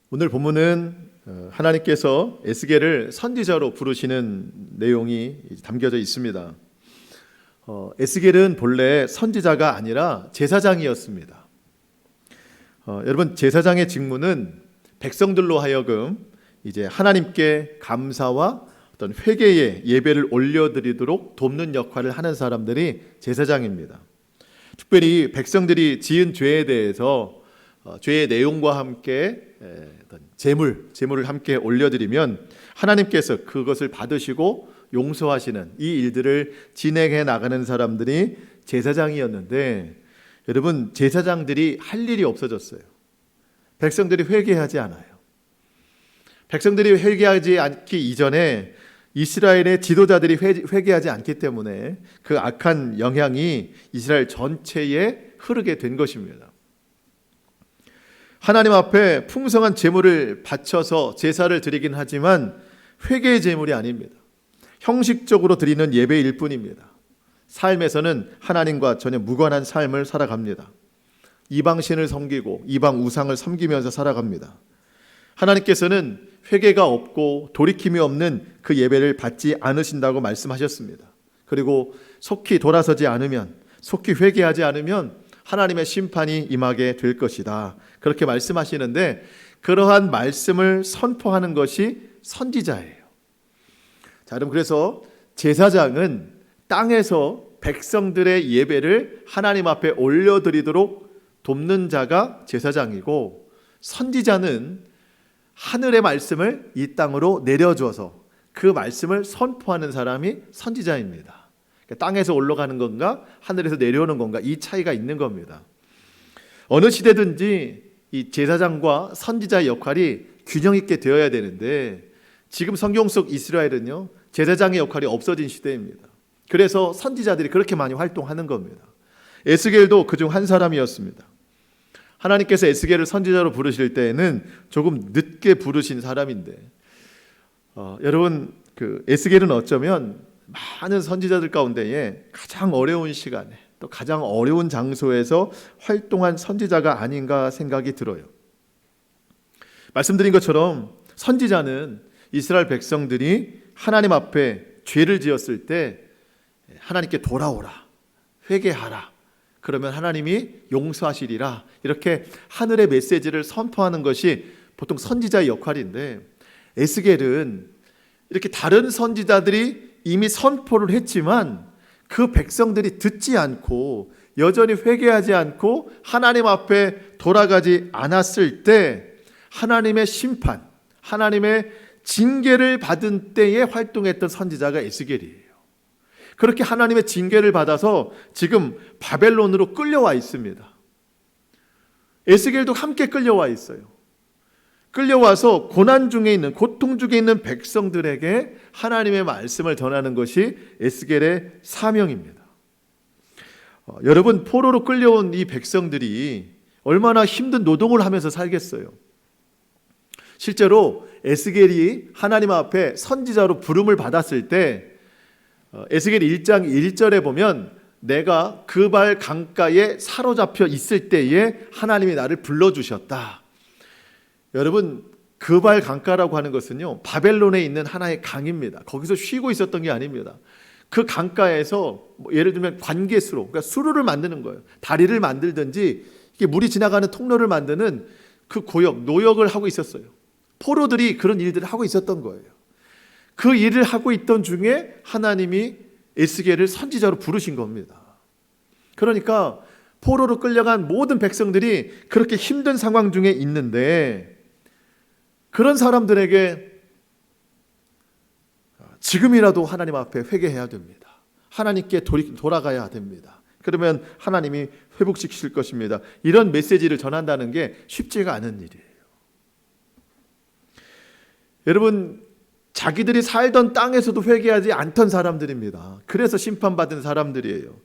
오늘 본문은 하나님께서 에스겔을 선지자로 부르시는 내용이 담겨져 있습니다. 에스겔은 본래 선지자가 아니라 제사장이었습니다. 여러분, 제사장의 직무는 백성들로 하여금 이제 하나님께 감사와 어떤 회개의 예배를 올려드리도록 돕는 역할을 하는 사람들이 제사장입니다. 특별히 백성들이 지은 죄에 대해서 죄의 내용과 함께 어떤 제물을 함께 올려드리면 하나님께서 그것을 받으시고 용서하시는 이 일들을 진행해 나가는 사람들이 제사장이었는데, 여러분, 제사장들이 할 일이 없어졌어요. 백성들이 회개하지 않아요. 백성들이 회개하지 않기 이전에 이스라엘의 지도자들이 회개하지 않기 때문에 그 악한 영향이 이스라엘 전체에 흐르게 된 것입니다. 하나님 앞에 풍성한 제물을 바쳐서 제사를 드리긴 하지만 회개의 제물이 아닙니다. 형식적으로 드리는 예배일 뿐입니다. 삶에서는 하나님과 전혀 무관한 삶을 살아갑니다. 이방신을 섬기고 이방 우상을 섬기면서 살아갑니다. 하나님께서는 회개가 없고 돌이킴이 없는 그 예배를 받지 않으신다고 말씀하셨습니다. 그리고 속히 돌아서지 않으면, 속히 회개하지 않으면 하나님의 심판이 임하게 될 것이다, 그렇게 말씀하시는데, 그러한 말씀을 선포하는 것이 선지자예요. 자, 여러분, 그래서 제사장은 땅에서 백성들의 예배를 하나님 앞에 올려드리도록 돕는 자가 제사장이고, 선지자는 하늘의 말씀을 이 땅으로 내려줘서 그 말씀을 선포하는 사람이 선지자입니다. 땅에서 올라가는 건가 하늘에서 내려오는 건가, 이 차이가 있는 겁니다. 어느 시대든지 이 제사장과 선지자의 역할이 균형 있게 되어야 되는데, 지금 성경 속 이스라엘은요, 제사장의 역할이 없어진 시대입니다. 그래서 선지자들이 그렇게 많이 활동하는 겁니다. 에스겔도 그중 한 사람이었습니다. 하나님께서 에스겔을 선지자로 부르실 때에는 조금 늦게 부르신 사람인데, 여러분, 그 에스겔은 어쩌면 많은 선지자들 가운데에 가장 어려운 시간에 또 가장 어려운 장소에서 활동한 선지자가 아닌가 생각이 들어요. 말씀드린 것처럼 선지자는 이스라엘 백성들이 하나님 앞에 죄를 지었을 때 하나님께 돌아오라, 회개하라, 그러면 하나님이 용서하시리라, 이렇게 하늘의 메시지를 선포하는 것이 보통 선지자의 역할인데, 에스겔은 이렇게 다른 선지자들이 이미 선포를 했지만 그 백성들이 듣지 않고 여전히 회개하지 않고 하나님 앞에 돌아가지 않았을 때 하나님의 심판, 하나님의 징계를 받은 때에 활동했던 선지자가 에스겔이에요. 그렇게 하나님의 징계를 받아서 지금 바벨론으로 끌려와 있습니다. 에스겔도 함께 끌려와 있어요. 끌려와서 고난 중에 있는, 고통 중에 있는 백성들에게 하나님의 말씀을 전하는 것이 에스겔의 사명입니다. 여러분, 포로로 끌려온 이 백성들이 얼마나 힘든 노동을 하면서 살겠어요. 실제로 에스겔이 하나님 앞에 선지자로 부름을 받았을 때 에스겔 1장 1절에 보면, 내가 그발 강가에 사로잡혀 있을 때에 하나님이 나를 불러주셨다. 여러분, 그발 강가라고 하는 것은요, 바벨론에 있는 하나의 강입니다. 거기서 쉬고 있었던 게 아닙니다. 그 강가에서 예를 들면 관계수로, 그러니까 수로를 만드는 거예요. 다리를 만들든지 이게 물이 지나가는 통로를 만드는 그 고역, 노역을 하고 있었어요. 포로들이 그런 일들을 하고 있었던 거예요. 그 일을 하고 있던 중에 하나님이 에스겔을 선지자로 부르신 겁니다. 그러니까 포로로 끌려간 모든 백성들이 그렇게 힘든 상황 중에 있는데, 그런 사람들에게 지금이라도 하나님 앞에 회개해야 됩니다. 하나님께 돌아가야 됩니다. 그러면 하나님이 회복시키실 것입니다. 이런 메시지를 전한다는 게 쉽지가 않은 일이에요. 여러분, 자기들이 살던 땅에서도 회개하지 않던 사람들입니다. 그래서 심판받은 사람들이에요.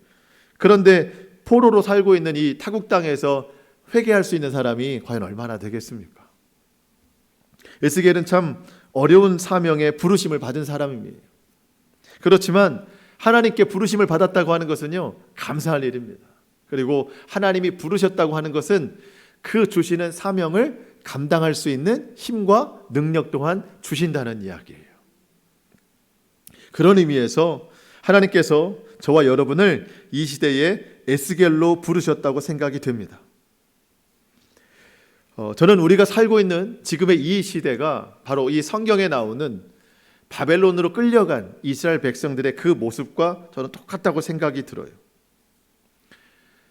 그런데 포로로 살고 있는 이 타국 땅에서 회개할 수 있는 사람이 과연 얼마나 되겠습니까? 에스겔은 참 어려운 사명에 부르심을 받은 사람입니다. 그렇지만 하나님께 부르심을 받았다고 하는 것은요, 감사할 일입니다. 그리고 하나님이 부르셨다고 하는 것은 그 주시는 사명을 감당할 수 있는 힘과 능력 또한 주신다는 이야기예요. 그런 의미에서 하나님께서 저와 여러분을 이 시대에 에스겔로 부르셨다고 생각이 됩니다. 저는 우리가 살고 있는 지금의 이 시대가 바로 이 성경에 나오는 바벨론으로 끌려간 이스라엘 백성들의 그 모습과 저는 똑같다고 생각이 들어요.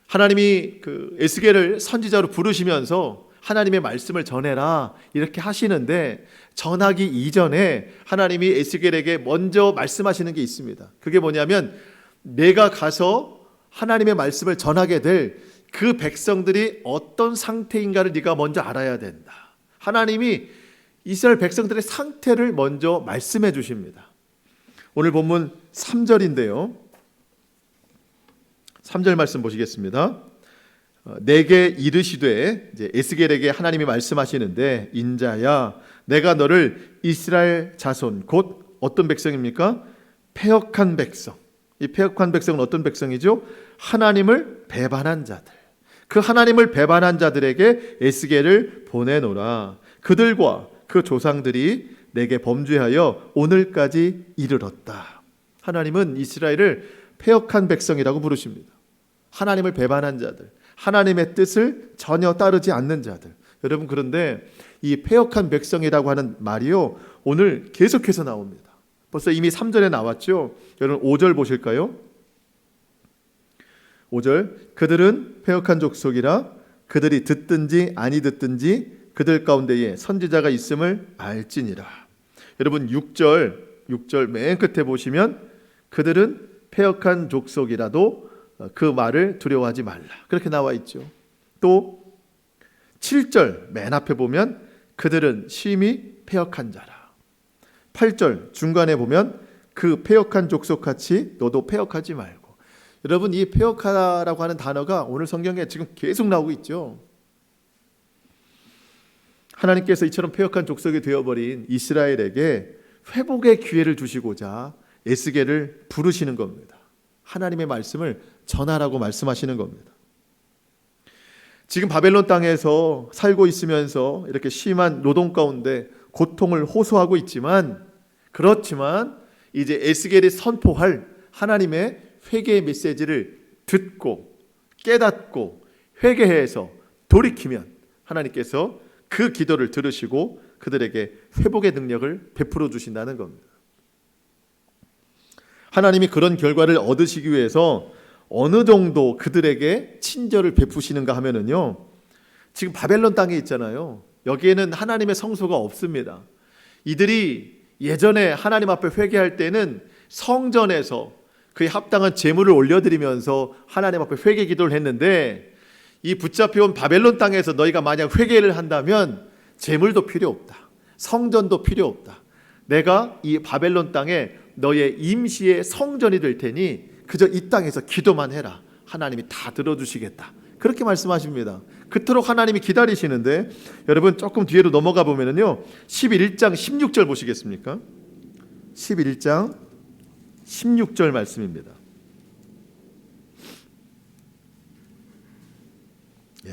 하나님이 그 에스겔을 선지자로 부르시면서 하나님의 말씀을 전해라 이렇게 하시는데, 전하기 이전에 하나님이 에스겔에게 먼저 말씀하시는 게 있습니다. 그게 뭐냐면, 내가 가서 하나님의 말씀을 전하게 될 그 백성들이 어떤 상태인가를 네가 먼저 알아야 된다. 하나님이 이스라엘 백성들의 상태를 먼저 말씀해 주십니다. 오늘 본문 3절인데요. 3절 말씀 보시겠습니다. 내게 이르시되, 이제 에스겔에게 하나님이 말씀하시는데, 인자야 내가 너를 이스라엘 자손, 곧 어떤 백성입니까? 패역한 백성. 이 패역한 백성은 어떤 백성이죠? 하나님을 배반한 자들. 그 하나님을 배반한 자들에게 에스겔을 보내노라. 그들과 그 조상들이 내게 범죄하여 오늘까지 이르렀다. 하나님은 이스라엘을 패역한 백성이라고 부르십니다. 하나님을 배반한 자들, 하나님의 뜻을 전혀 따르지 않는 자들. 여러분, 그런데 이 패역한 백성이라고 하는 말이요, 오늘 계속해서 나옵니다. 벌써 이미 3절에 나왔죠. 여러분 5절 보실까요? 5절, 그들은 패역한 족속이라 그들이 듣든지 아니 듣든지 그들 가운데에 선지자가 있음을 알지니라. 여러분 6절 맨 끝에 보시면, 그들은 패역한 족속이라도 그 말을 두려워하지 말라, 그렇게 나와 있죠. 또 7절 맨 앞에 보면, 그들은 심히 패역한 자라. 8절 중간에 보면, 그 패역한 족속같이 너도 패역하지 말고. 여러분, 이 패역하라고 하는 단어가 오늘 성경에 지금 계속 나오고 있죠. 하나님께서 이처럼 패역한 족속이 되어버린 이스라엘에게 회복의 기회를 주시고자 에스겔을 부르시는 겁니다. 하나님의 말씀을 전하라고 말씀하시는 겁니다. 지금 바벨론 땅에서 살고 있으면서 이렇게 심한 노동 가운데 고통을 호소하고 있지만, 그렇지만 이제 에스겔이 선포할 하나님의 회개의 메시지를 듣고 깨닫고 회개해서 돌이키면 하나님께서 그 기도를 들으시고 그들에게 회복의 능력을 베풀어 주신다는 겁니다. 하나님이 그런 결과를 얻으시기 위해서 어느 정도 그들에게 친절을 베푸시는가 하면은요, 지금 바벨론 땅에 있잖아요. 여기에는 하나님의 성소가 없습니다. 이들이 예전에 하나님 앞에 회개할 때는 성전에서 그에 합당한 제물을 올려드리면서 하나님 앞에 회개 기도를 했는데, 이 붙잡혀온 바벨론 땅에서 너희가 만약 회개를 한다면 제물도 필요 없다, 성전도 필요 없다. 내가 이 바벨론 땅에 너의 임시의 성전이 될 테니 그저 이 땅에서 기도만 해라. 하나님이 다 들어주시겠다. 그렇게 말씀하십니다. 그토록 하나님이 기다리시는데, 여러분 조금 뒤로 넘어가 보면은요, 11장 16절 보시겠습니까? 11장 16절 말씀입니다.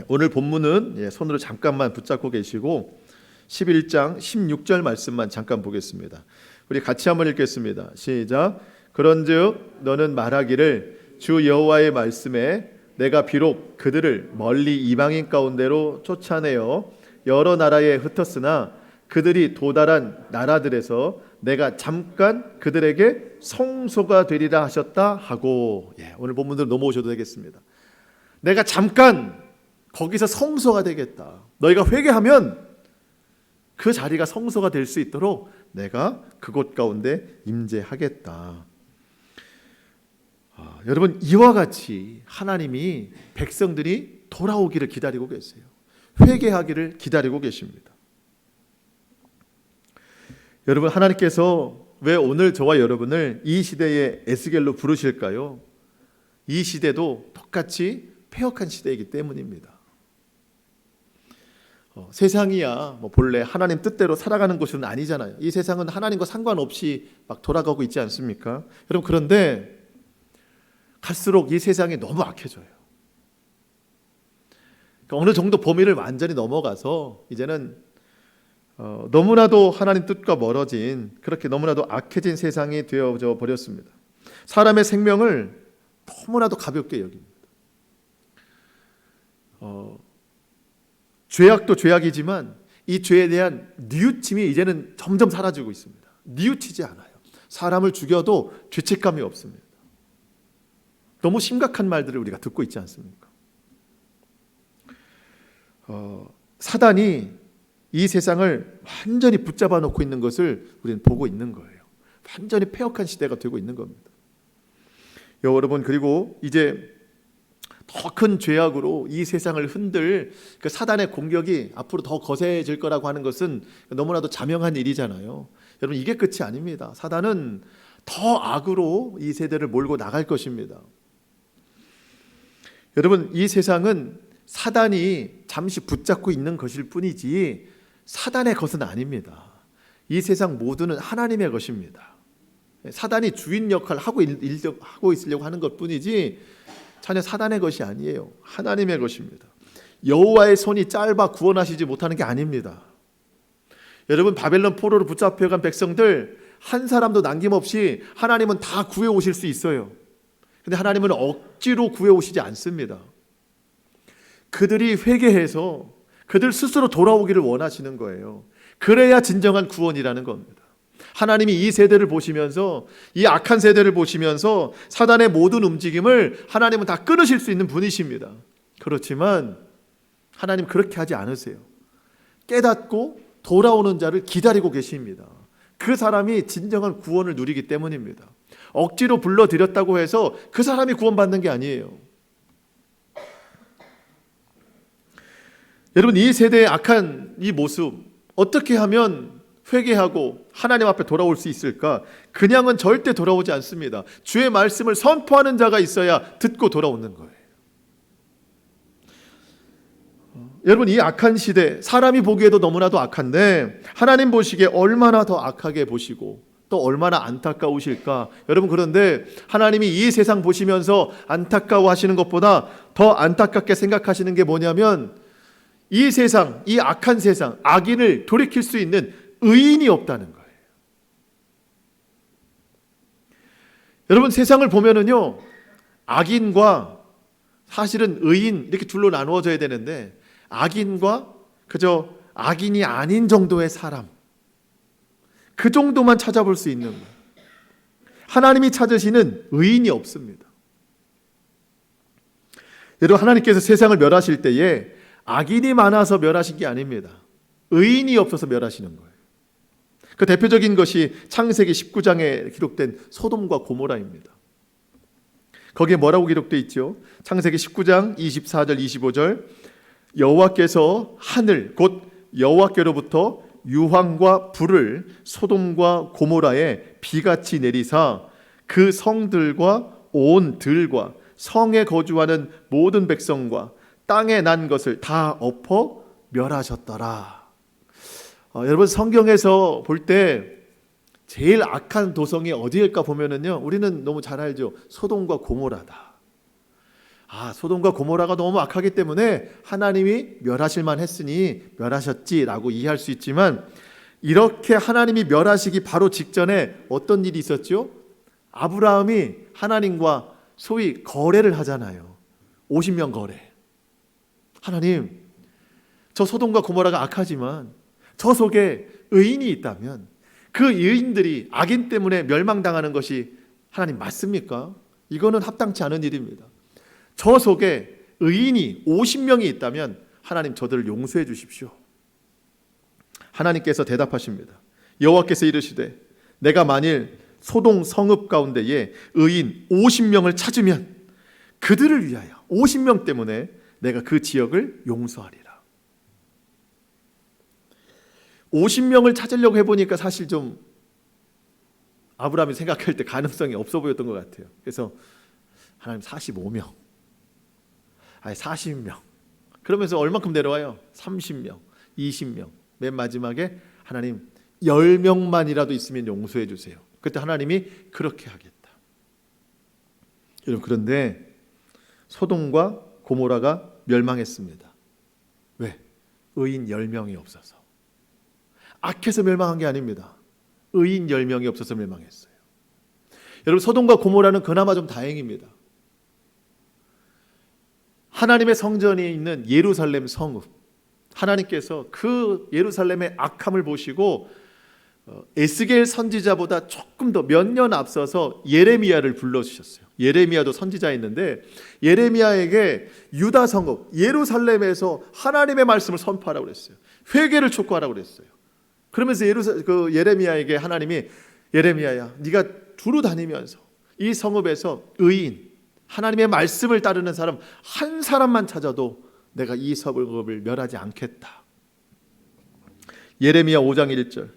오늘 본문은 손으로 잠깐만 붙잡고 계시고 11장 16절 말씀만 잠깐 보겠습니다. 우리 같이 한번 읽겠습니다. 시작. 그런즉 너는 말하기를, 주 여호와의 말씀에 내가 비록 그들을 멀리 이방인 가운데로 쫓아내어 여러 나라에 흩었으나 그들이 도달한 나라들에서 내가 잠깐 그들에게 성소가 되리라 하셨다 하고. 오늘 본문으로 넘어오셔도 되겠습니다. 내가 잠깐 거기서 성소가 되겠다. 너희가 회개하면 그 자리가 성소가 될 수 있도록 내가 그곳 가운데 임재하겠다. 여러분, 이와 같이 하나님이 백성들이 돌아오기를 기다리고 계세요. 회개하기를 기다리고 계십니다. 여러분, 하나님께서 왜 오늘 저와 여러분을 이 시대의 에스겔로 부르실까요? 이 시대도 똑같이 패역한 시대이기 때문입니다. 세상이야 본래 하나님 뜻대로 살아가는 곳은 아니잖아요. 이 세상은 하나님과 상관없이 막 돌아가고 있지 않습니까? 여러분, 그런데 갈수록 이 세상이 너무 악해져요. 어느 정도 범위를 완전히 넘어가서 이제는 너무나도 하나님 뜻과 멀어진, 그렇게 너무나도 악해진 세상이 되어져 버렸습니다. 사람의 생명을 너무나도 가볍게 여깁니다. 죄악도 죄악이지만 이 죄에 대한 뉘우침이 이제는 점점 사라지고 있습니다. 뉘우치지 않아요. 사람을 죽여도 죄책감이 없습니다. 너무 심각한 말들을 우리가 듣고 있지 않습니까? 사단이 이 세상을 완전히 붙잡아 놓고 있는 것을 우리는 보고 있는 거예요. 완전히 폐역한 시대가 되고 있는 겁니다. 여러분, 그리고 이제 더 큰 죄악으로 이 세상을 흔들 그 사단의 공격이 앞으로 더 거세질 거라고 하는 것은 너무나도 자명한 일이잖아요. 여러분, 이게 끝이 아닙니다. 사단은 더 악으로 이 세대를 몰고 나갈 것입니다. 여러분, 이 세상은 사단이 잠시 붙잡고 있는 것일 뿐이지 사단의 것은 아닙니다. 이 세상 모두는 하나님의 것입니다. 사단이 주인 역할을 하고 있으려고 하는 것뿐이지 전혀 사단의 것이 아니에요. 하나님의 것입니다. 여호와의 손이 짧아 구원하시지 못하는 게 아닙니다. 여러분, 바벨론 포로로 붙잡혀간 백성들 한 사람도 남김없이 하나님은 다 구해 오실 수 있어요. 근데 하나님은 억지로 구해 오시지 않습니다. 그들이 회개해서 그들 스스로 돌아오기를 원하시는 거예요. 그래야 진정한 구원이라는 겁니다. 하나님이 이 세대를 보시면서, 이 악한 세대를 보시면서 사단의 모든 움직임을 하나님은 다 끊으실 수 있는 분이십니다. 그렇지만 하나님 그렇게 하지 않으세요. 깨닫고 돌아오는 자를 기다리고 계십니다. 그 사람이 진정한 구원을 누리기 때문입니다. 억지로 불러들였다고 해서 그 사람이 구원받는 게 아니에요. 여러분, 이 세대의 악한 이 모습, 어떻게 하면 회개하고 하나님 앞에 돌아올 수 있을까? 그냥은 절대 돌아오지 않습니다. 주의 말씀을 선포하는 자가 있어야 듣고 돌아오는 거예요. 여러분, 이 악한 시대, 사람이 보기에도 너무나도 악한데 하나님 보시기에 얼마나 더 악하게 보시고 또 얼마나 안타까우실까? 여러분, 그런데 하나님이 이 세상 보시면서 안타까워하시는 것보다 더 안타깝게 생각하시는 게 뭐냐면, 이 세상, 이 악한 세상, 악인을 돌이킬 수 있는 의인이 없다는 거예요. 여러분, 세상을 보면은요, 악인과 사실은 의인 이렇게 둘로 나누어져야 되는데, 악인과 그저 악인이 아닌 정도의 사람, 그 정도만 찾아볼 수 있는 거예요. 하나님이 찾으시는 의인이 없습니다. 여러분, 하나님께서 세상을 멸하실 때에 악인이 많아서 멸하신 게 아닙니다. 의인이 없어서 멸하시는 거예요. 그 대표적인 것이 창세기 19장에 기록된 소돔과 고모라입니다. 거기에 뭐라고 기록되어 있죠? 창세기 19장 24절 25절, 여호와께서 하늘 곧 여호와께로부터 유황과 불을 소돔과 고모라에 비같이 내리사 그 성들과 온 들과 성에 거주하는 모든 백성과 땅에 난 것을 다 엎어 멸하셨더라. 여러분, 성경에서 볼 때 제일 악한 도성이 어디일까 보면은요, 우리는 너무 잘 알죠. 소돔과 고모라다. 소돔과 고모라가 너무 악하기 때문에 하나님이 멸하실 만했으니 멸하셨지라고 이해할 수 있지만, 이렇게 하나님이 멸하시기 바로 직전에 어떤 일이 있었죠? 아브라함이 하나님과 소위 거래를 하잖아요. 50년 거래. 하나님, 저 소돔과 고모라가 악하지만 저 속에 의인이 있다면 그 의인들이 악인 때문에 멸망당하는 것이 하나님 맞습니까? 이거는 합당치 않은 일입니다. 저 속에 의인이 50명이 있다면 하나님, 저들을 용서해 주십시오. 하나님께서 대답하십니다. 여호와께서 이르시되 내가 만일 소돔 성읍 가운데에 의인 50명을 찾으면 그들을 위하여 50명 때문에 내가 그 지역을 용서하리라. 50명을 찾으려고 해보니까 사실 좀 아브라함이 생각할 때 가능성이 없어 보였던 것 같아요. 그래서 하나님 45명, 40명, 그러면서 얼만큼 내려와요? 30명, 20명, 맨 마지막에 하나님 10명만이라도 있으면 용서해 주세요. 그때 하나님이 그렇게 하겠다. 여러분, 그런데 소돔과 고모라가 멸망했습니다. 왜? 의인 10명이 없어서. 악해서 멸망한 게 아닙니다. 의인 10명이 없어서 멸망했어요. 여러분, 소돔과 고모라는 그나마 좀 다행입니다. 하나님의 성전이 있는 예루살렘 성읍, 하나님께서 그 예루살렘의 악함을 보시고 에스겔 선지자보다 조금 더 몇 년 앞서서 예레미야를 불러주셨어요. 예레미야도 선지자였는데 예레미야에게 유다 성읍 예루살렘에서 하나님의 말씀을 선포하라고 그랬어요. 회개를 촉구하라고 그랬어요. 그러면서 예레미야에게 하나님이 예레미야야, 네가 두루 다니면서 이 성읍에서 의인, 하나님의 말씀을 따르는 사람 한 사람만 찾아도 내가 이 성읍을 멸하지 않겠다. 예레미야 5장 1절,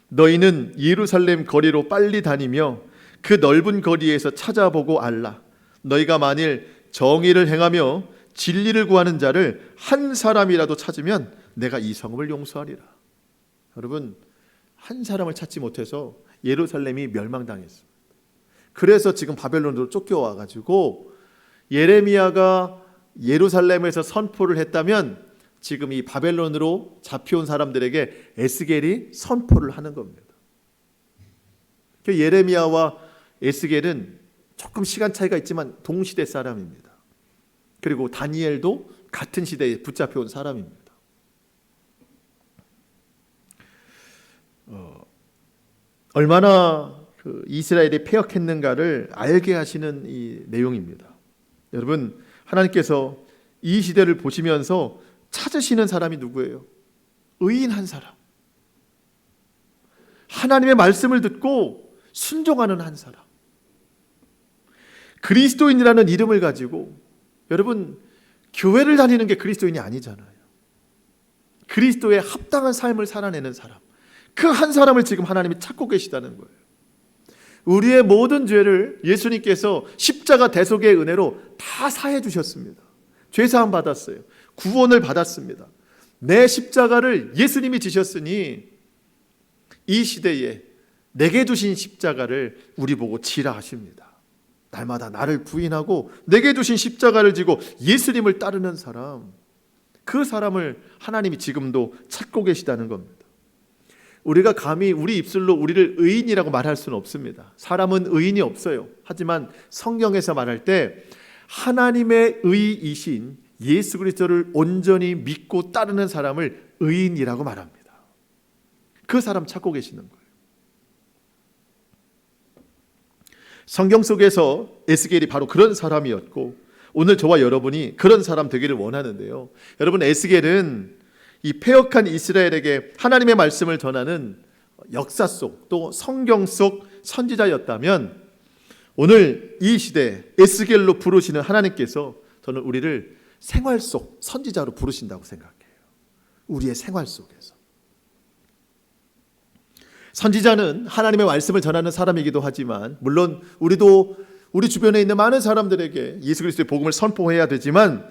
너희는 예루살렘 거리로 빨리 다니며 그 넓은 거리에서 찾아보고 알라. 너희가 만일 정의를 행하며 진리를 구하는 자를 한 사람이라도 찾으면 내가 이 성읍을 용서하리라. 여러분, 한 사람을 찾지 못해서 예루살렘이 멸망당했습니다. 그래서 지금 바벨론으로 쫓겨와 가지고 예레미야가 예루살렘에서 선포를 했다면 지금 이 바벨론으로 잡혀온 사람들에게 에스겔이 선포를 하는 겁니다. 예레미야와 에스겔은 조금 시간 차이가 있지만 동시대 사람입니다. 그리고 다니엘도 같은 시대에 붙잡혀온 사람입니다. 얼마나 이스라엘이 패역했는가를 알게 하시는 이 내용입니다. 여러분, 하나님께서 이 시대를 보시면서 찾으시는 사람이 누구예요? 의인 한 사람, 하나님의 말씀을 듣고 순종하는 한 사람, 그리스도인이라는 이름을 가지고, 여러분, 교회를 다니는 게 그리스도인이 아니잖아요. 그리스도의 합당한 삶을 살아내는 사람, 그 한 사람을 지금 하나님이 찾고 계시다는 거예요. 우리의 모든 죄를 예수님께서 십자가 대속의 은혜로 다 사해 주셨습니다. 죄사함 받았어요. 구원을 받았습니다. 내 십자가를 예수님이 지셨으니 이 시대에 내게 주신 십자가를 우리 보고 지라 하십니다. 날마다 나를 부인하고 내게 주신 십자가를 지고 예수님을 따르는 사람, 그 사람을 하나님이 지금도 찾고 계시다는 겁니다. 우리가 감히 우리 입술로 우리를 의인이라고 말할 수는 없습니다. 사람은 의인이 없어요. 하지만 성경에서 말할 때 하나님의 의이신 예수 그리스도를 온전히 믿고 따르는 사람을 의인이라고 말합니다. 그 사람 찾고 계시는 거예요. 성경 속에서 에스겔이 바로 그런 사람이었고, 오늘 저와 여러분이 그런 사람 되기를 원하는데요. 여러분, 에스겔은 이 패역한 이스라엘에게 하나님의 말씀을 전하는 역사 속, 또 성경 속 선지자였다면, 오늘 이 시대 에스겔로 부르시는 하나님께서 저는 우리를 생활 속 선지자로 부르신다고 생각해요. 우리의 생활 속에서. 선지자는 하나님의 말씀을 전하는 사람이기도 하지만, 물론 우리도 우리 주변에 있는 많은 사람들에게 예수 그리스도의 복음을 선포해야 되지만,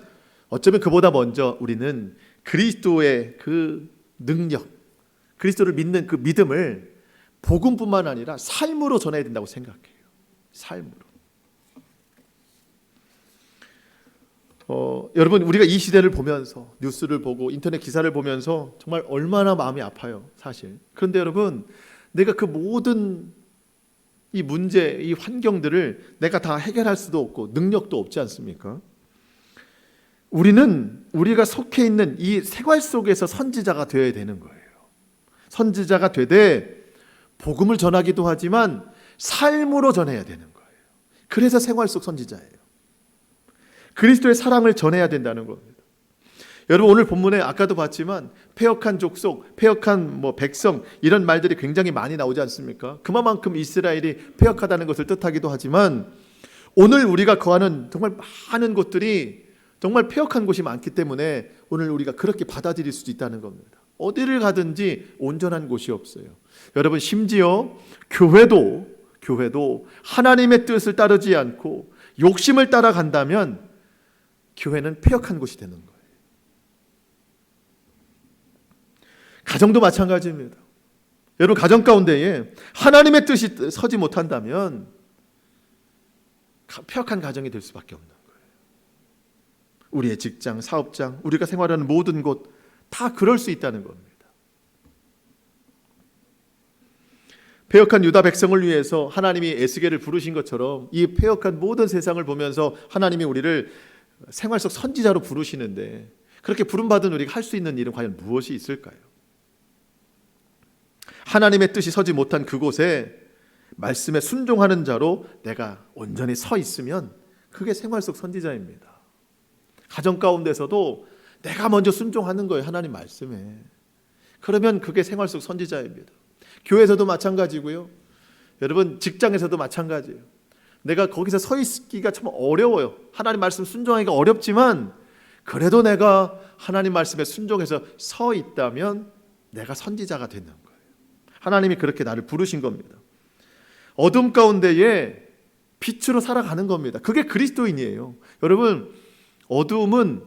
어쩌면 그보다 먼저 우리는 그리스도의 그 능력, 그리스도를 믿는 그 믿음을 복음뿐만 아니라 삶으로 전해야 된다고 생각해요. 삶으로. 여러분, 우리가 이 시대를 보면서, 뉴스를 보고 인터넷 기사를 보면서 정말 얼마나 마음이 아파요, 사실. 그런데 여러분, 내가 그 모든 이 문제, 이 환경들을 내가 다 해결할 수도 없고 능력도 없지 않습니까? 우리가 속해 있는 이 생활 속에서 선지자가 되어야 되는 거예요. 선지자가 되되 복음을 전하기도 하지만 삶으로 전해야 되는 거예요. 그래서 생활 속 선지자예요. 그리스도의 사랑을 전해야 된다는 겁니다. 여러분, 오늘 본문에 아까도 봤지만 패역한 족속, 패역한 백성, 이런 말들이 굉장히 많이 나오지 않습니까? 그만큼 이스라엘이 패역하다는 것을 뜻하기도 하지만, 오늘 우리가 거하는 정말 많은 곳들이 정말 패역한 곳이 많기 때문에 오늘 우리가 그렇게 받아들일 수도 있다는 겁니다. 어디를 가든지 온전한 곳이 없어요. 여러분, 심지어 교회도 하나님의 뜻을 따르지 않고 욕심을 따라간다면 교회는 패역한 곳이 되는 거예요. 가정도 마찬가지입니다. 여러분, 가정 가운데에 하나님의 뜻이 서지 못한다면 패역한 가정이 될 수밖에 없는 거예요. 우리의 직장, 사업장, 우리가 생활하는 모든 곳 다 그럴 수 있다는 겁니다. 패역한 유다 백성을 위해서 하나님이 에스겔을 부르신 것처럼 이 패역한 모든 세상을 보면서 하나님이 우리를 생활 속 선지자로 부르시는데, 그렇게 부름받은 우리가 할 수 있는 일은 과연 무엇이 있을까요? 하나님의 뜻이 서지 못한 그곳에 말씀에 순종하는 자로 내가 온전히 서 있으면 그게 생활 속 선지자입니다. 가정 가운데서도 내가 먼저 순종하는 거예요, 하나님 말씀에. 그러면 그게 생활 속 선지자입니다. 교회에서도 마찬가지고요. 여러분 직장에서도 마찬가지예요. 내가 거기서 서 있기가 참 어려워요. 하나님 말씀 순종하기가 어렵지만 그래도 내가 하나님 말씀에 순종해서 서 있다면 내가 선지자가 되는 거예요. 하나님이 그렇게 나를 부르신 겁니다. 어둠 가운데에 빛으로 살아가는 겁니다. 그게 그리스도인이에요. 여러분, 어두움은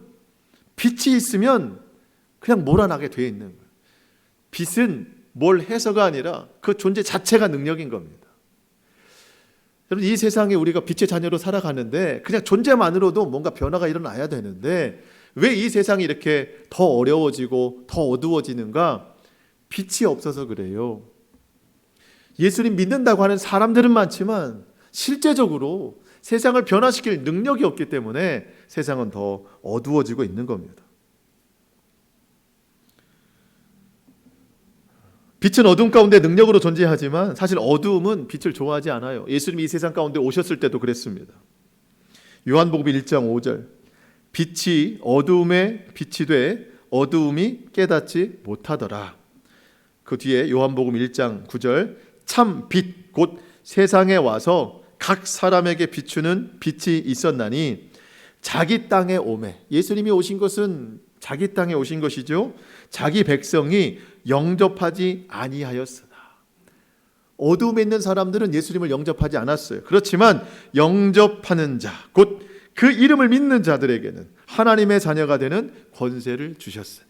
빛이 있으면 그냥 몰아나게 되어 있는 거예요. 빛은 뭘 해서가 아니라 그 존재 자체가 능력인 겁니다. 여러분, 이 세상에 우리가 빛의 자녀로 살아가는데 그냥 존재만으로도 뭔가 변화가 일어나야 되는데 왜 이 세상이 이렇게 더 어려워지고 더 어두워지는가? 빛이 없어서 그래요. 예수님 믿는다고 하는 사람들은 많지만 실제적으로 세상을 변화시킬 능력이 없기 때문에 세상은 더 어두워지고 있는 겁니다. 빛은 어둠 가운데 능력으로 존재하지만 사실 어두움은 빛을 좋아하지 않아요. 예수님이 이 세상 가운데 오셨을 때도 그랬습니다. 요한복음 1장 5절, 빛이 어두움에 빛이 돼 어두움이 깨닫지 못하더라. 그 뒤에 요한복음 1장 9절, 참 빛 곧 세상에 와서 각 사람에게 비추는 빛이 있었나니 자기 땅에 오매. 예수님이 오신 것은 자기 땅에 오신 것이죠. 자기 백성이 영접하지 아니하였으나. 어두움에 있는 사람들은 예수님을 영접하지 않았어요. 그렇지만 영접하는 자, 곧 그 이름을 믿는 자들에게는 하나님의 자녀가 되는 권세를 주셨으니.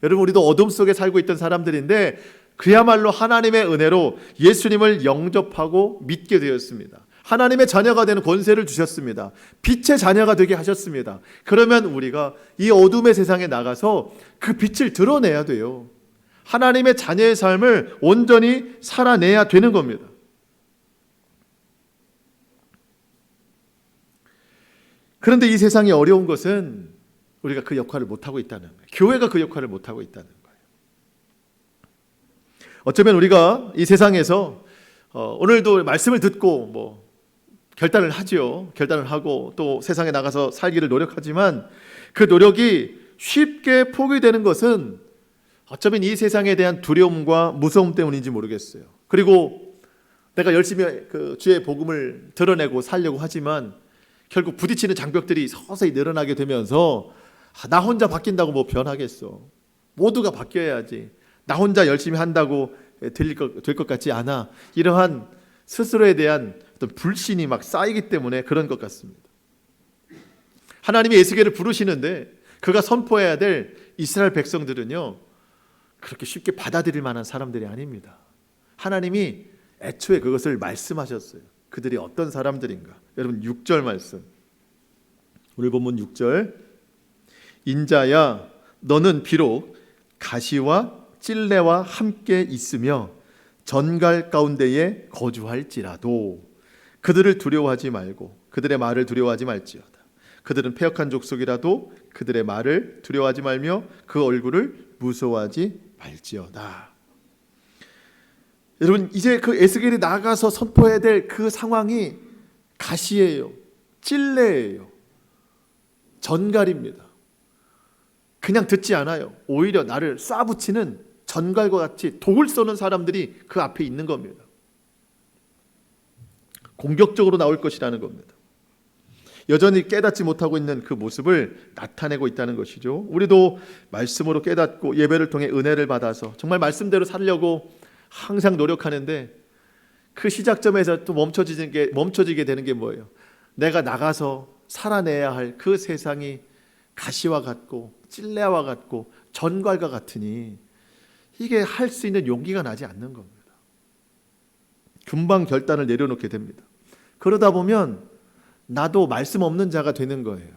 여러분, 우리도 어둠 속에 살고 있던 사람들인데 그야말로 하나님의 은혜로 예수님을 영접하고 믿게 되었습니다. 하나님의 자녀가 되는 권세를 주셨습니다. 빛의 자녀가 되게 하셨습니다. 그러면 우리가 이 어둠의 세상에 나가서 그 빛을 드러내야 돼요. 하나님의 자녀의 삶을 온전히 살아내야 되는 겁니다. 그런데 이 세상이 어려운 것은 우리가 그 역할을 못하고 있다는 거예요. 교회가 그 역할을 못하고 있다는 거예요. 어쩌면 우리가 이 세상에서 오늘도 말씀을 듣고 결단을 하지요. 결단을 하고 또 세상에 나가서 살기를 노력하지만 그 노력이 쉽게 포기되는 것은 어쩌면 이 세상에 대한 두려움과 무서움 때문인지 모르겠어요. 그리고 내가 열심히 그 주의 복음을 드러내고 살려고 하지만 결국 부딪히는 장벽들이 서서히 늘어나게 되면서 나 혼자 바뀐다고 뭐 변하겠어. 모두가 바뀌어야지. 나 혼자 열심히 한다고 될 것 같지 않아. 이러한 스스로에 대한 어떤 불신이 막 쌓이기 때문에 그런 것 같습니다. 하나님이 에스겔을 부르시는데 그가 선포해야 될 이스라엘 백성들은요, 그렇게 쉽게 받아들일 만한 사람들이 아닙니다. 하나님이 애초에 그것을 말씀하셨어요. 그들이 어떤 사람들인가. 여러분 6절 말씀, 오늘 본문 6절, 인자야 너는 비록 가시와 찔레와 함께 있으며 전갈 가운데에 거주할지라도 그들을 두려워하지 말고 그들의 말을 두려워하지 말지어다. 그들은 패역한 족속이라도 그들의 말을 두려워하지 말며 그 얼굴을 무서워하지 말지어다. 여러분, 이제 그 에스겔이 나가서 선포해야 될 그 상황이 가시예요. 찔레예요. 전갈입니다. 그냥 듣지 않아요. 오히려 나를 쏴붙이는 전갈과 같이 독을 쏘는 사람들이 그 앞에 있는 겁니다. 공격적으로 나올 것이라는 겁니다. 여전히 깨닫지 못하고 있는 그 모습을 나타내고 있다는 것이죠. 우리도 말씀으로 깨닫고 예배를 통해 은혜를 받아서 정말 말씀대로 살려고 항상 노력하는데 그 시작점에서 또 멈춰지게 되는 게 뭐예요? 내가 나가서 살아내야 할 그 세상이 가시와 같고 찔레와 같고 전갈과 같으니 이게 할 수 있는 용기가 나지 않는 겁니다. 금방 결단을 내려놓게 됩니다. 그러다 보면 나도 말씀 없는 자가 되는 거예요.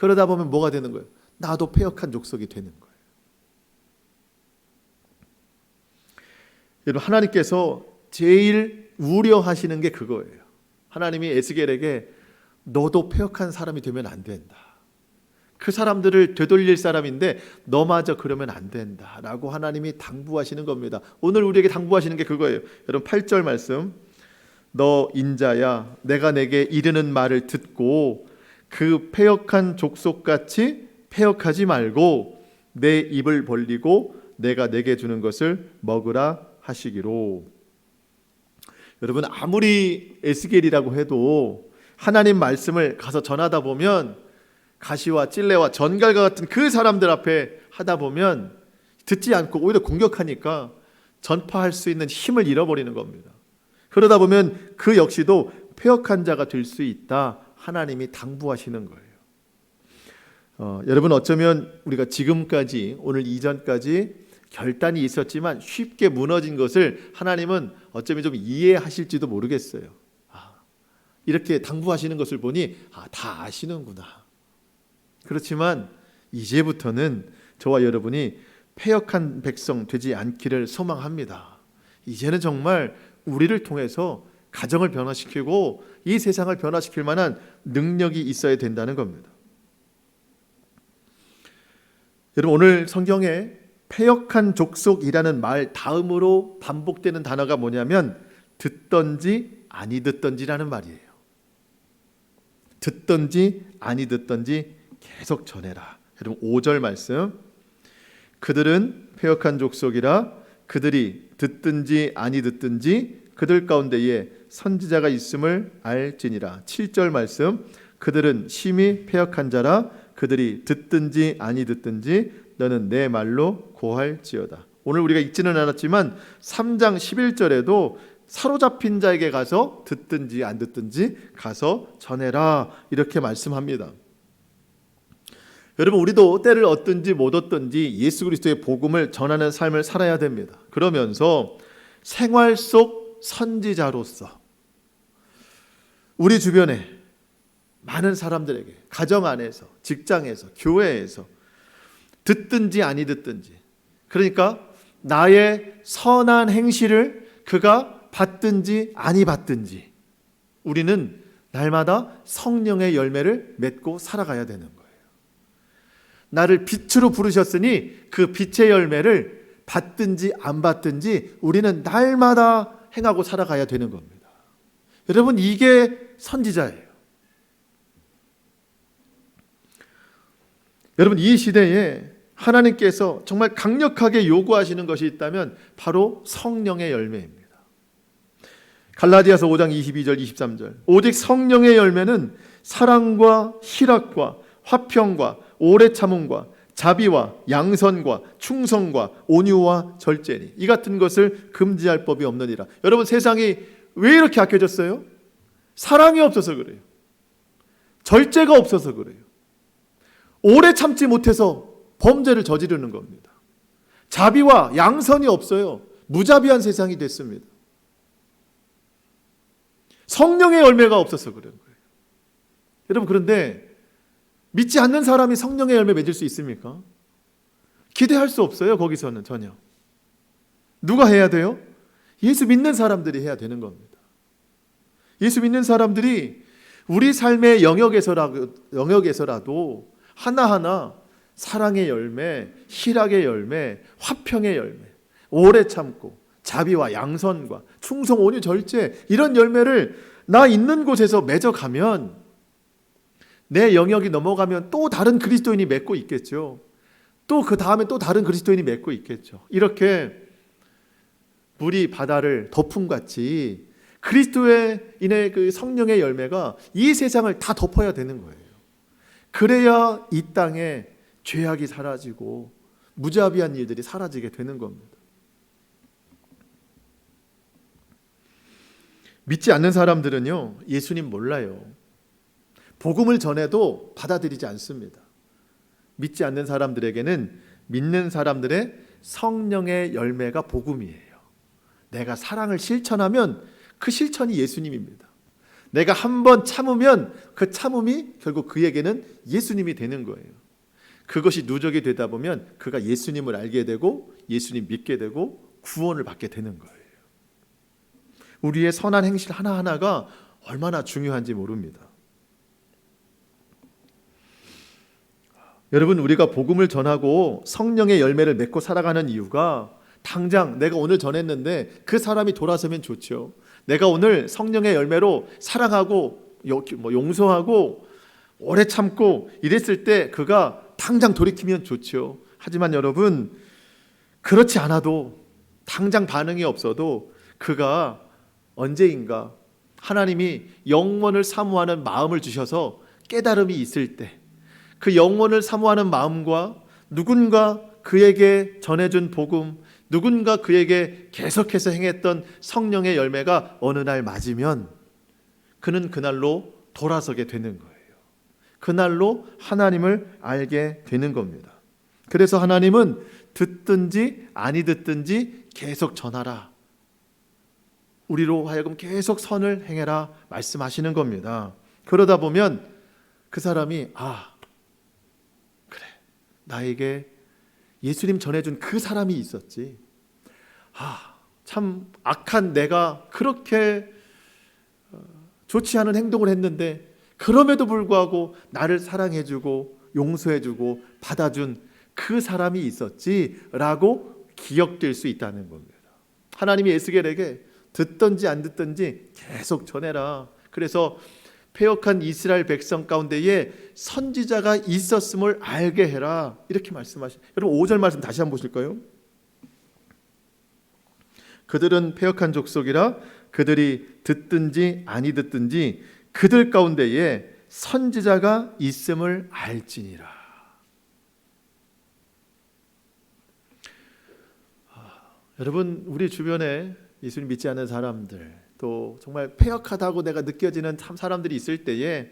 그러다 보면 뭐가 되는 거예요? 나도 패역한 족속이 되는 거예요. 여러분, 하나님께서 제일 우려하시는 게 그거예요. 하나님이 에스겔에게 너도 패역한 사람이 되면 안 된다. 그 사람들을 되돌릴 사람인데 너마저 그러면 안 된다라고 하나님이 당부하시는 겁니다. 오늘 우리에게 당부하시는 게 그거예요. 여러분 8절 말씀, 너 인자야 내가 내게 이르는 말을 듣고 그 패역한 족속같이 패역하지 말고 내 입을 벌리고 내가 내게 주는 것을 먹으라 하시기로. 여러분, 아무리 에스겔이라고 해도 하나님 말씀을 가서 전하다 보면 가시와 찔레와 전갈과 같은 그 사람들 앞에 하다 보면 듣지 않고 오히려 공격하니까 전파할 수 있는 힘을 잃어버리는 겁니다. 그러다 보면 그 역시도 패역한 자가 될 수 있다, 하나님이 당부하시는 거예요. 여러분, 어쩌면 우리가 지금까지, 오늘 이전까지 결단이 있었지만 쉽게 무너진 것을 하나님은 어쩌면 좀 이해하실지도 모르겠어요. 이렇게 당부하시는 것을 보니 다 아시는구나. 그렇지만 이제부터는 저와 여러분이 패역한 백성 되지 않기를 소망합니다. 이제는 정말 우리를 통해서 가정을 변화시키고 이 세상을 변화시킬 만한 능력이 있어야 된다는 겁니다. 여러분, 오늘 성경에 패역한 족속이라는 말 다음으로 반복되는 단어가 뭐냐면 듣던지 아니 듣던지라는 말이에요. 듣던지 아니 듣던지 계속 전해라. 여러분 5절 말씀, 그들은 패역한 족속이라 그들이 듣든지 아니 듣든지 그들 가운데에 선지자가 있음을 알지니라. 7절 말씀, 그들은 심히 패역한 자라 그들이 듣든지 아니 듣든지 너는 내 말로 고할지어다. 오늘 우리가 읽지는 않았지만 3장 11절에도 사로잡힌 자에게 가서 듣든지 안 듣든지 가서 전해라, 이렇게 말씀합니다. 여러분, 우리도 때를 얻든지 못 얻든지 예수 그리스도의 복음을 전하는 삶을 살아야 됩니다. 그러면서 생활 속 선지자로서 우리 주변에 많은 사람들에게, 가정 안에서, 직장에서, 교회에서 듣든지 아니 듣든지, 그러니까 나의 선한 행실을 그가 받든지 아니 받든지 우리는 날마다 성령의 열매를 맺고 살아가야 되는 거예요. 나를 빛으로 부르셨으니 그 빛의 열매를 받든지 안 받든지 우리는 날마다 행하고 살아가야 되는 겁니다. 여러분, 이게 선지자예요. 여러분, 이 시대에 하나님께서 정말 강력하게 요구하시는 것이 있다면 바로 성령의 열매입니다. 갈라디아서 5장 22절 23절, 오직 성령의 열매는 사랑과 희락과 화평과 오래 참음과 자비와 양선과 충성과 온유와 절제니 이 같은 것을 금지할 법이 없느니라. 여러분, 세상이 왜 이렇게 악해졌어요? 사랑이 없어서 그래요. 절제가 없어서 그래요. 오래 참지 못해서 범죄를 저지르는 겁니다. 자비와 양선이 없어요. 무자비한 세상이 됐습니다. 성령의 열매가 없어서 그런 거예요. 여러분, 그런데 믿지 않는 사람이 성령의 열매 맺을 수 있습니까? 기대할 수 없어요. 거기서는 전혀. 누가 해야 돼요? 예수 믿는 사람들이 해야 되는 겁니다. 예수 믿는 사람들이 우리 삶의 영역에서라도 하나하나 사랑의 열매, 희락의 열매, 화평의 열매, 오래 참고 자비와 양선과 충성, 온유, 절제, 이런 열매를 나 있는 곳에서 맺어가면 내 영역이 넘어가면 또 다른 그리스도인이 맺고 있겠죠. 또 그 다음에 또 다른 그리스도인이 맺고 있겠죠. 이렇게 물이 바다를 덮음같이 그리스도인의 그 성령의 열매가 이 세상을 다 덮어야 되는 거예요. 그래야 이 땅에 죄악이 사라지고 무자비한 일들이 사라지게 되는 겁니다. 믿지 않는 사람들은요, 예수님 몰라요. 복음을 전해도 받아들이지 않습니다. 믿지 않는 사람들에게는 믿는 사람들의 성령의 열매가 복음이에요. 내가 사랑을 실천하면 그 실천이 예수님입니다. 내가 한 번 참으면 그 참음이 결국 그에게는 예수님이 되는 거예요. 그것이 누적이 되다 보면 그가 예수님을 알게 되고 예수님 믿게 되고 구원을 받게 되는 거예요. 우리의 선한 행실 하나하나가 얼마나 중요한지 모릅니다. 여러분, 우리가 복음을 전하고 성령의 열매를 맺고 살아가는 이유가 당장 내가 오늘 전했는데 그 사람이 돌아서면 좋죠. 내가 오늘 성령의 열매로 사랑하고 용서하고 오래 참고 이랬을 때 그가 당장 돌이키면 좋죠. 하지만 여러분, 그렇지 않아도 당장 반응이 없어도 그가 언제인가 하나님이 영원을 사모하는 마음을 주셔서 깨달음이 있을 때 그 영원을 사모하는 마음과 누군가 그에게 전해준 복음, 누군가 그에게 계속해서 행했던 성령의 열매가 어느 날 맞으면 그는 그날로 돌아서게 되는 거예요. 그날로 하나님을 알게 되는 겁니다. 그래서 하나님은 듣든지 아니 듣든지 계속 전하라, 우리로 하여금 계속 선을 행해라 말씀하시는 겁니다. 그러다 보면 그 사람이 그래, 나에게 예수님 전해준 그 사람이 있었지. 참 악한 내가 그렇게 좋지 않은 행동을 했는데 그럼에도 불구하고 나를 사랑해주고 용서해주고 받아준 그 사람이 있었지라고 기억될 수 있다는 겁니다. 하나님이 에스겔에게 듣든지 안 듣든지 계속 전해라. 그래서 패역한 이스라엘 백성 가운데에 선지자가 있었음을 알게 해라, 이렇게 말씀하시죠. 여러분 5절 말씀 다시 한번 보실까요? 그들은 패역한 족속이라 그들이 듣든지 아니 듣든지 그들 가운데에 선지자가 있음을 알지니라. 여러분, 우리 주변에 예수님 믿지 않는 사람들, 또 정말 패역하다고 내가 느껴지는 사람들이 있을 때에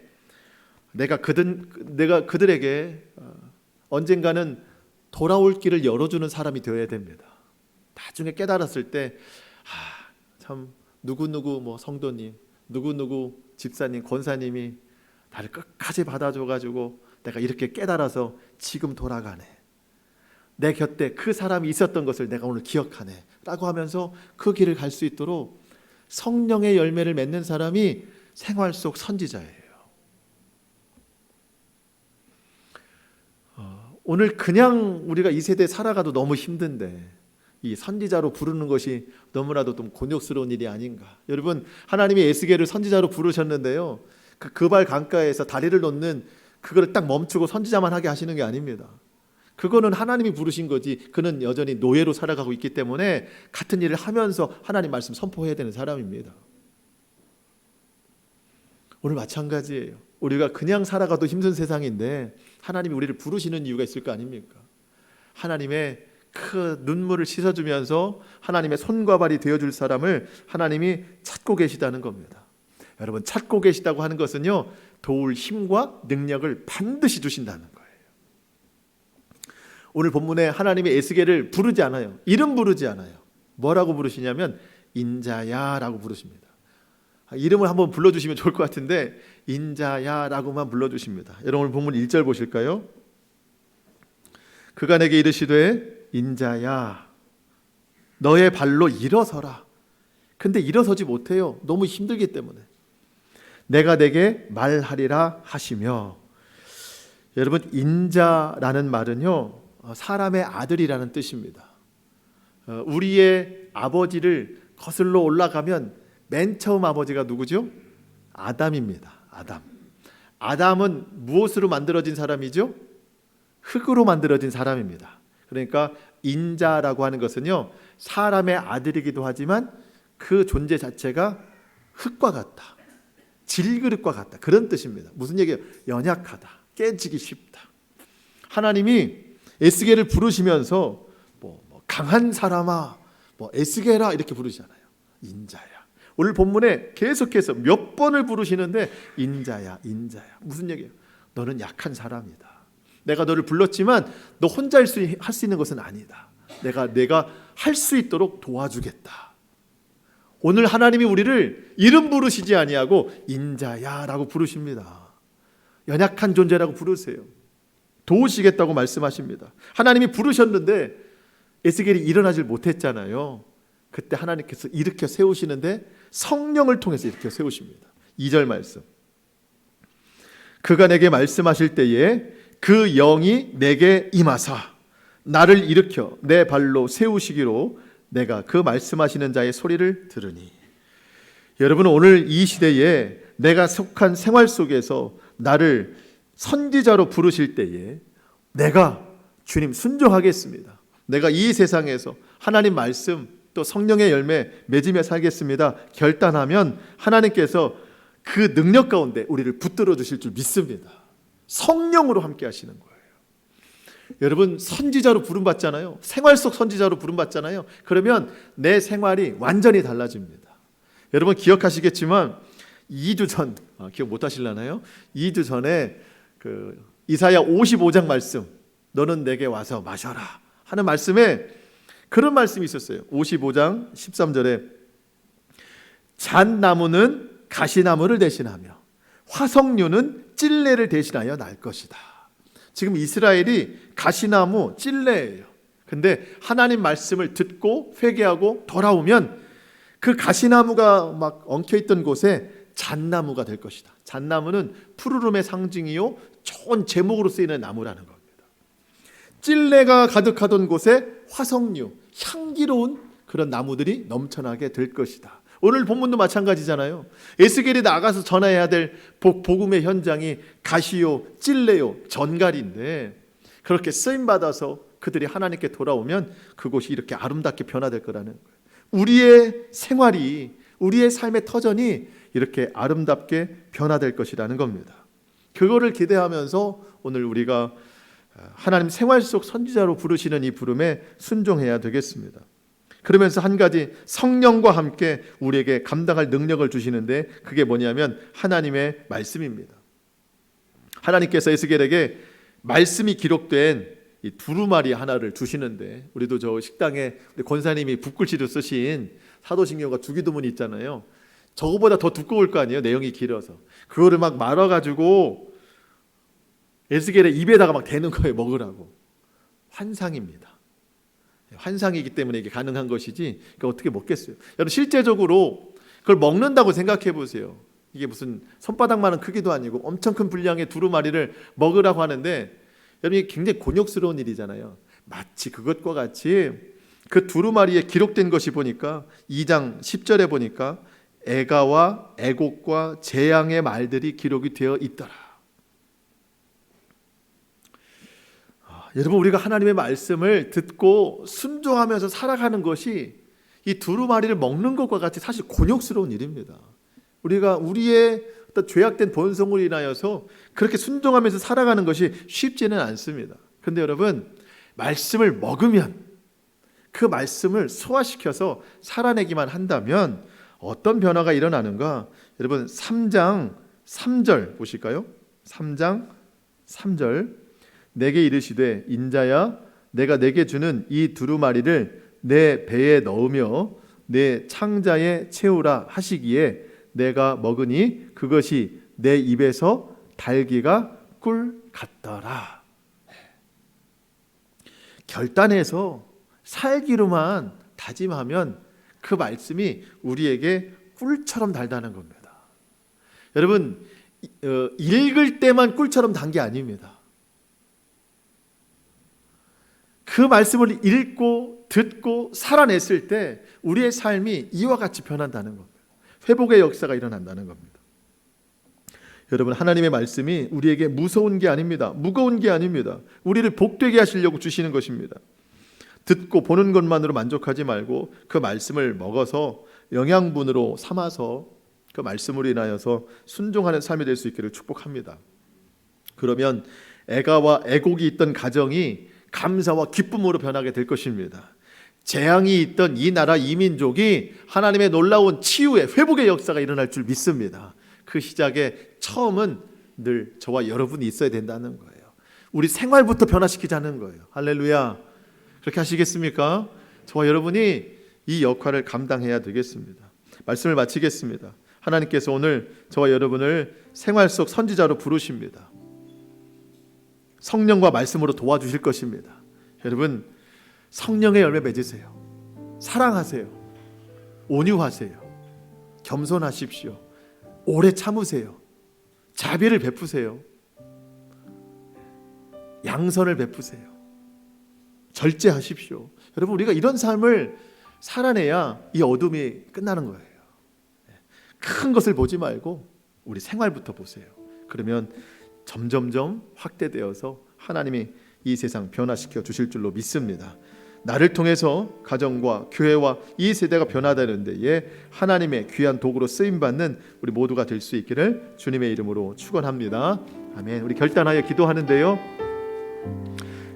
내가 그들에게 언젠가는 돌아올 길을 열어주는 사람이 되어야 됩니다. 나중에 깨달았을 때 참 누구누구 성도님, 누구누구 집사님, 권사님이 나를 끝까지 받아줘가지고 내가 이렇게 깨달아서 지금 돌아가네, 내 곁에 그 사람이 있었던 것을 내가 오늘 기억하네 라고 하면서 그 길을 갈 수 있도록 성령의 열매를 맺는 사람이 생활 속 선지자예요. 오늘 그냥 우리가 이 세대에 살아가도 너무 힘든데 이 선지자로 부르는 것이 너무나도 좀 곤욕스러운 일이 아닌가. 여러분, 하나님이 에스겔을 선지자로 부르셨는데요, 그 그발 강가에서 다리를 놓는 그거를 딱 멈추고 선지자만 하게 하시는 게 아닙니다. 그거는 하나님이 부르신 거지, 그는 여전히 노예로 살아가고 있기 때문에 같은 일을 하면서 하나님 말씀 선포해야 되는 사람입니다. 오늘 마찬가지예요. 우리가 그냥 살아가도 힘든 세상인데 하나님이 우리를 부르시는 이유가 있을 거 아닙니까? 하나님의 그 눈물을 씻어주면서 하나님의 손과 발이 되어줄 사람을 하나님이 찾고 계시다는 겁니다. 여러분, 찾고 계시다고 하는 것은요, 도울 힘과 능력을 반드시 주신다는 거예요. 오늘 본문에 하나님의 에스겔을 부르지 않아요. 이름 부르지 않아요. 뭐라고 부르시냐면 인자야라고 부르십니다. 이름을 한번 불러주시면 좋을 것 같은데 인자야라고만 불러주십니다. 여러분, 오늘 본문 1절 보실까요? 그가 내게 이르시되 인자야, 너의 발로 일어서라. 근데 일어서지 못해요. 너무 힘들기 때문에. 내가 내게 말하리라 하시며. 여러분, 인자라는 말은요, 사람의 아들이라는 뜻입니다. 우리의 아버지를 거슬러 올라가면 맨 처음 아버지가 누구죠? 아담입니다. 아담은 무엇으로 만들어진 사람이죠? 흙으로 만들어진 사람입니다. 그러니까 인자라고 하는 것은요, 사람의 아들이기도 하지만 그 존재 자체가 흙과 같다, 질그릇과 같다, 그런 뜻입니다. 무슨 얘기예요? 연약하다, 깨지기 쉽다. 하나님이 에스겔을 부르시면서 강한 사람아, 에스겔아 이렇게 부르시잖아요. 인자야. 오늘 본문에 계속해서 몇 번을 부르시는데 인자야. 무슨 얘기예요? 너는 약한 사람이다. 내가 너를 불렀지만 너 혼자 할 수 있는 것은 아니다. 내가 할 수 있도록 도와주겠다. 오늘 하나님이 우리를 이름 부르시지 아니하고 인자야라고 부르십니다. 연약한 존재라고 부르세요. 도우시겠다고 말씀하십니다. 하나님이 부르셨는데 에스겔이 일어나질 못했잖아요. 그때 하나님께서 일으켜 세우시는데 성령을 통해서 일으켜 세우십니다. 2절 말씀. 그가 내게 말씀하실 때에 그 영이 내게 임하사 나를 일으켜 내 발로 세우시기로 내가 그 말씀하시는 자의 소리를 들으니. 여러분, 오늘 이 시대에 내가 속한 생활 속에서 나를 선지자로 부르실 때에 내가 주님 순종하겠습니다. 내가 이 세상에서 하나님 말씀 또 성령의 열매 맺으며 살겠습니다. 결단하면 하나님께서 그 능력 가운데 우리를 붙들어 주실 줄 믿습니다. 성령으로 함께 하시는 거예요. 여러분, 선지자로 부름받잖아요. 생활 속 선지자로 부름받잖아요. 그러면 내 생활이 완전히 달라집니다. 여러분 기억하시겠지만 2주 전, 기억 못 하실라나요? 2주 전에 그 이사야 55장 말씀, 너는 내게 와서 마셔라 하는 말씀에 그런 말씀이 있었어요. 55장 13절에 잣나무는 가시나무를 대신하며 화석류는 찔레를 대신하여 날 것이다. 지금 이스라엘이 가시나무, 찔레예요. 근데 하나님 말씀을 듣고 회개하고 돌아오면 그 가시나무가 막 엉켜있던 곳에 잣나무가 될 것이다. 잣나무는 푸르름의 상징이요 좋은 제목으로 쓰이는 나무라는 겁니다. 찔레가 가득하던 곳에 화석류, 향기로운 그런 나무들이 넘쳐나게 될 것이다. 오늘 본문도 마찬가지잖아요. 에스겔이 나가서 전해야 될 복음의 현장이 가시요, 찔레요, 전갈인데 그렇게 쓰임받아서 그들이 하나님께 돌아오면 그곳이 이렇게 아름답게 변화될 거라는 거예요. 우리의 생활이, 우리의 삶의 터전이 이렇게 아름답게 변화될 것이라는 겁니다. 그거를 기대하면서 오늘 우리가 하나님 생활 속 선지자로 부르시는 이 부름에 순종해야 되겠습니다. 그러면서 한 가지 성령과 함께 우리에게 감당할 능력을 주시는데 그게 뭐냐면 하나님의 말씀입니다. 하나님께서 에스겔에게 말씀이 기록된 이 두루마리 하나를 주시는데 우리도 저 식당에 우리 권사님이 붓글씨로 쓰신 사도신경과 주기도문이 있잖아요. 저거보다 더 두꺼울 거 아니에요. 내용이 길어서. 그거를 막 말아가지고 에스겔의 입에다가 막 대는 거예요. 먹으라고. 환상입니다. 환상이기 때문에 이게 가능한 것이지 그러니까 어떻게 먹겠어요. 여러분 실제적으로 그걸 먹는다고 생각해 보세요. 이게 무슨 손바닥만한 크기도 아니고 엄청 큰 분량의 두루마리를 먹으라고 하는데 여러분 이게 굉장히 곤욕스러운 일이잖아요. 마치 그것과 같이 그 두루마리에 기록된 것이 보니까 2장 10절에 보니까 애가와 애곡과 재앙의 말들이 기록이 되어 있더라. 여러분 우리가 하나님의 말씀을 듣고 순종하면서 살아가는 것이 이 두루마리를 먹는 것과 같이 사실 곤욕스러운 일입니다. 우리가 우리의 어떤 죄악된 본성으로 인하여서 그렇게 순종하면서 살아가는 것이 쉽지는 않습니다. 그런데 여러분 말씀을 먹으면 그 말씀을 소화시켜서 살아내기만 한다면 어떤 변화가 일어나는가? 여러분 3장 3절 보실까요? 3장 3절 내게 이르시되 인자야 내가 내게 주는 이 두루마리를 내 배에 넣으며 내 창자에 채우라 하시기에 내가 먹으니 그것이 내 입에서 달기가 꿀 같더라. 결단해서 살기로만 다짐하면 그 말씀이 우리에게 꿀처럼 달다는 겁니다. 여러분 읽을 때만 꿀처럼 단 게 아닙니다. 그 말씀을 읽고 듣고 살아냈을 때 우리의 삶이 이와 같이 변한다는 겁니다. 회복의 역사가 일어난다는 겁니다. 여러분 하나님의 말씀이 우리에게 무서운 게 아닙니다. 무거운 게 아닙니다. 우리를 복되게 하시려고 주시는 것입니다. 듣고 보는 것만으로 만족하지 말고 그 말씀을 먹어서 영양분으로 삼아서 그 말씀으로 인하여서 순종하는 삶이 될 수 있기를 축복합니다. 그러면 애가와 애곡이 있던 가정이 감사와 기쁨으로 변하게 될 것입니다. 재앙이 있던 이 나라 이 민족이 하나님의 놀라운 치유의 회복의 역사가 일어날 줄 믿습니다. 그 시작의 처음은 늘 저와 여러분이 있어야 된다는 거예요. 우리 생활부터 변화시키자는 거예요. 할렐루야. 그렇게 하시겠습니까? 저와 여러분이 이 역할을 감당해야 되겠습니다. 말씀을 마치겠습니다. 하나님께서 오늘 저와 여러분을 생활 속 선지자로 부르십니다. 성령과 말씀으로 도와주실 것입니다. 여러분, 성령의 열매 맺으세요. 사랑하세요. 온유하세요. 겸손하십시오. 오래 참으세요. 자비를 베푸세요. 양선을 베푸세요. 절제하십시오. 여러분, 우리가 이런 삶을 살아내야 이 어둠이 끝나는 거예요. 큰 것을 보지 말고 우리 생활부터 보세요. 그러면 점점점 확대되어서 하나님이 이 세상 변화시켜 주실 줄로 믿습니다. 나를 통해서 가정과 교회와 이 세대가 변화되는 데에 하나님의 귀한 도구로 쓰임받는 우리 모두가 될 수 있기를 주님의 이름으로 축원합니다. 아멘. 우리 결단하여 기도하는데요,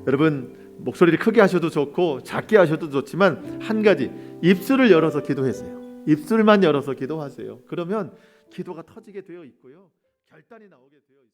여러분, 목소리를 크게 하셔도 좋고 작게 하셔도 좋지만 한 가지, 입술을 열어서 기도하세요. 입술만 열어서 기도하세요. 그러면 기도가 터지게 되어 있고요, 결단이 나오게 되어 있습니다.